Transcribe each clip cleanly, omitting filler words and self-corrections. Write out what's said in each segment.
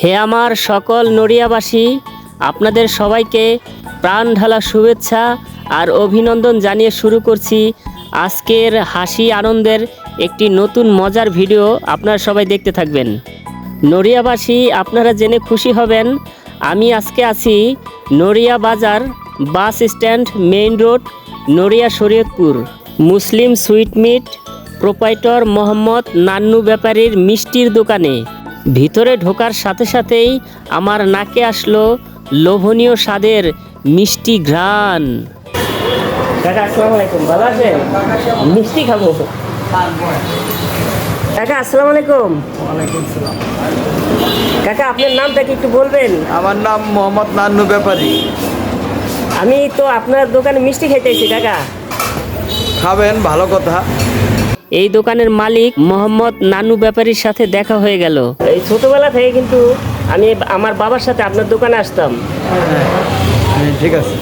হে আমার সকল নড়িয়াবাসী, আপনাদের সবাইকে প্রাণ ঢালা শুভেচ্ছা আর অভিনন্দন জানিয়ে শুরু করছি আজকের হাসি আনন্দের একটি নতুন মজার ভিডিও। আপনারা সবাই দেখতে থাকবেন। নড়িয়াবাসী, আপনারা জেনে খুশি হবেন আমি আজকে আছি নড়িয়া বাজার bus stand, main road, Naria Shariatpur, Muslim sweet meat proprietor Mohammad Nannu ব্যাপারীর মিষ্টির দোকানে। ভিতরে ঢোকার সাথে সাথেই আমার নাকে আসলো লোভনীয় স্বাদের মিষ্টি ঘ্রাণ। কাকা আসসালামু আলাইকুম, ভালো আছেন? মিষ্টি খাবো। কাকা আসসালামু আলাইকুম। ওয়ালাইকুম সালাম। কাকা আপনার নামটা কি একটু বলবেন? আমার নাম মোহাম্মদ নান্নু ব্যাপারী। আমি তো আপনার দোকানে মিষ্টি খাইতে এসেছি কাকা। খাবেন, ভালো কথা। এই দোকানের মালিক মোহাম্মদ নান্নু ব্যাপারীর সাথে দেখা হয়ে গেল। এই ছোটবেলা থেকে কিন্তু আমি আমার বাবার সাথে আপনার দোকানে আসতাম। হ্যাঁ, ঠিক আছে।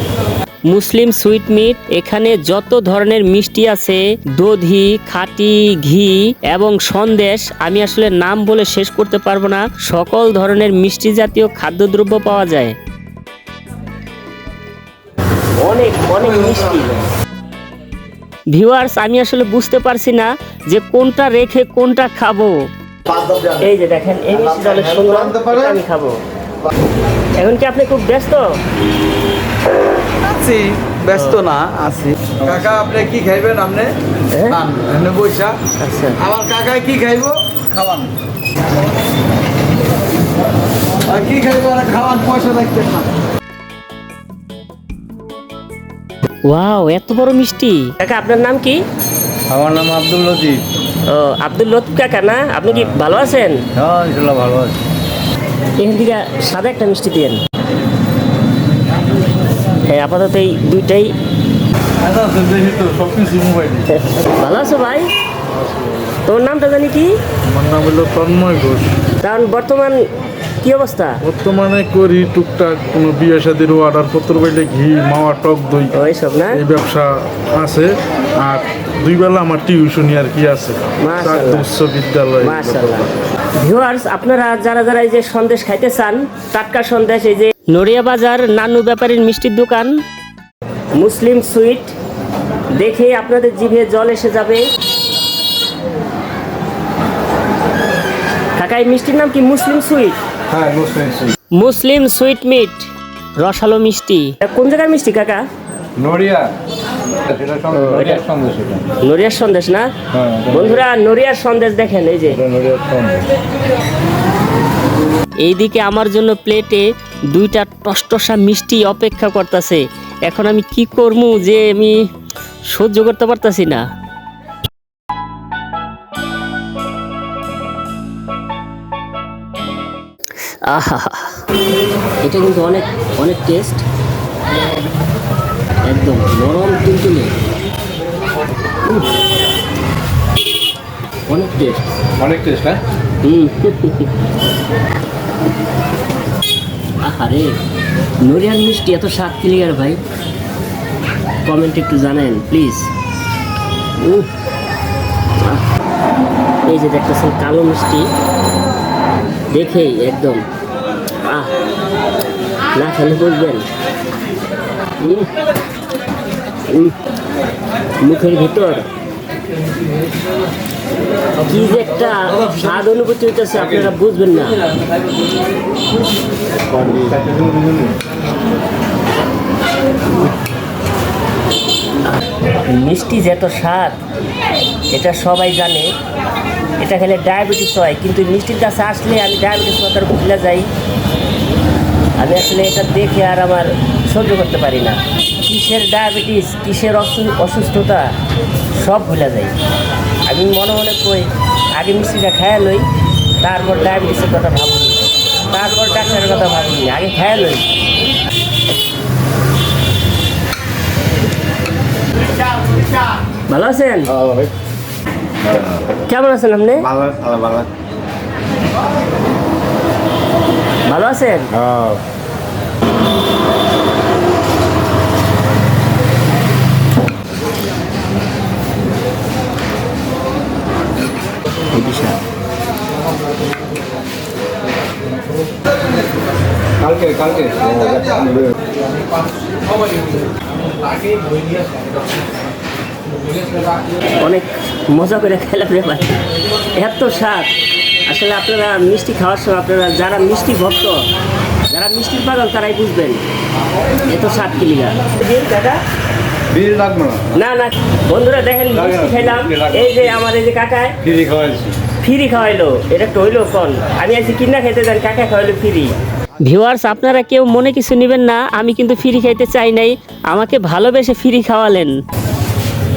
মুসলিম সুইট মিট, এখানে যত ধরনের মিষ্টি আছে, দধি, খাঁটি ঘি এবং সন্দেশ, আমি আসলে নাম বলে শেষ করতে পারবো না। সকল ধরনের মিষ্টি জাতীয় খাদ্যদ্রব্য পাওয়া যায়। অনেক অনেক মিষ্টি। ভিউয়ার্স, আমি আসলে বুঝতে পারছি না যে কোনটা রেখে কোনটা খাবো। এই যে দেখেন, এই মিষ্টিটা অনেক সুন্দর, এটা আমি খাবো। এখন কি আপনি খুব ব্যস্ত? আছি, ব্যস্ত না, আছি। কাকা আপনি কি খাইবেন? আপনি খান, এখানে বইসা। আচ্ছা, আমার কাকায় কি খাইবো খাওয়ান, আর কি খাইবো আর খাওয়ান, পয়সা রাখতেন না। ওয়াও, এত বড় মিষ্টি। কাকা আপনার নাম কি? আমার নাম আব্দুল লতিফ। ও, আব্দুল লতিফ কাকা না? আপনি কি ভালো আছেন? হ্যাঁ, ইনশাল্লাহ ভালো আছি। এখান থেকে সাদা একটা মিষ্টি দিন। হ্যাঁ, আপাতত এই দুইটাই। সব কিছু মোবাইলে। ভালো আছো ভাই? তোর নামটা জানি কি? আমার নাম হলো তন্ময় ঘোষ। কারণ বর্তমান কি অবস্থা? বর্তমানে করি টুকটাক কোনো বিয়ে শাদির অর্ডার পত্র পাইলে ঘি, মাওয়া, টক দই, ওইসব না? এই ব্যবসা আছে। আর দুই বেলা আমার টিউশনি আর কি আছে, মাশাআল্লাহ। উচ্চ বিদ্যালয়। মাশাআল্লাহ। ভিউয়ার্স, আপনারা যারা যারা এই যে সন্দেশ খাইতে চান, টাটকা সন্দেশ, এই যে নড়িয়া বাজার নান্নু ব্যাপারীর মিষ্টির দোকান মুসলিম সুইট, দেখে আপনাদের জিভে জল এসে যাবে। কাকা, এই মিষ্টির নাম কি? মুসলিম সুইট? হ্যাঁ, মুসলিম সুইট। মুসলিম সুইট মিট, রসালো মিষ্টি। কোন জায়গার মিষ্টি কাকা? নড়িয়া, নড়িয়ার সন্দেশ। নড়িয়ার সন্দেশ না? হ্যাঁ, বন্ধুরা, নড়িয়ার সন্দেশ দেখেন, এই যে নড়িয়ার সন্দেশ। এইদিকে আমার জন্য প্লেটে দুইটা টসটসা মিষ্টি অপেক্ষা করতেছে। এখন আমি কি করবো যে আমি সহ্য করতে পারতাছি না। আহা, এটা কিন্তু অনেক অনেক টেস্ট, একদম নরম তুলতুলে, অনেক টেস্ট। অনেক টেস্ট। হ্যাঁ, আরে নড়িয়ার মিষ্টি এত স্বাদ ক্লিয়ার ভাই, কমেন্ট একটু জানেন প্লিজ। এই যে দেখতেছেন কালো মিষ্টি, দেখেই একদম না খেলে বুঝবেন। মুখের ভিতর কি যে একটা স্বাদ অনুভূতি হইতেছে, আপনারা বুঝবেন না। মিষ্টি যে এত স্বাদ, এটা সবাই জানে। এটা খেলে ডায়াবেটিস হয়, কিন্তু মিষ্টির কাছে আসলে আমি ডায়াবেটিস কথার ভুলে যাই। আমি আসলে এটা দেখে আর আমার সহ্য করতে পারি না। কিসের ডায়াবেটিস, কিসের অসুস্থতা, সব ভুলে যাই। আমি মনে মনে কই আগে মিষ্টিটা খাইয়া লই, তারপর ডায়াবেটিসের কথা ভাবুনি, তারপর ডাক্তারের কথা ভাবুনি, আগে খাইয়া লই। ভালো আছেন? কেমন আছেন আপনি? ভালো আছেন? বিশাল কালকে অনেক মজা করে খেলাম রে ভাই, এত স্বাদ। আসলে আপনারা মিষ্টি খাওয়ার সময় আপনারা যারা মিষ্টি ভক্ত, যারা মিষ্টির পাগল তারাই বুঝবেন এত স্বাদ কিলিগা। দাদা বিল লাগবে না না না বন্ধুরা দেখেন মিষ্টি খাইলাম, এই যে আমার এই যে কাকায় ফ্রি খাওয়াইছি। ফ্রি খাওয়াইলো, এটা একটু হইলো কোন আমি আজকে কিনা খাইতে যান, কাকা খাওয়াইলো ফ্রি। ভিউয়ার্স আপনারা কেউ মনে কিছু নেবেন না, আমি কিন্তু ফ্রি খাইতে চাই নাই, আমাকে ভালোবেসে ফ্রি খাওয়ালেন।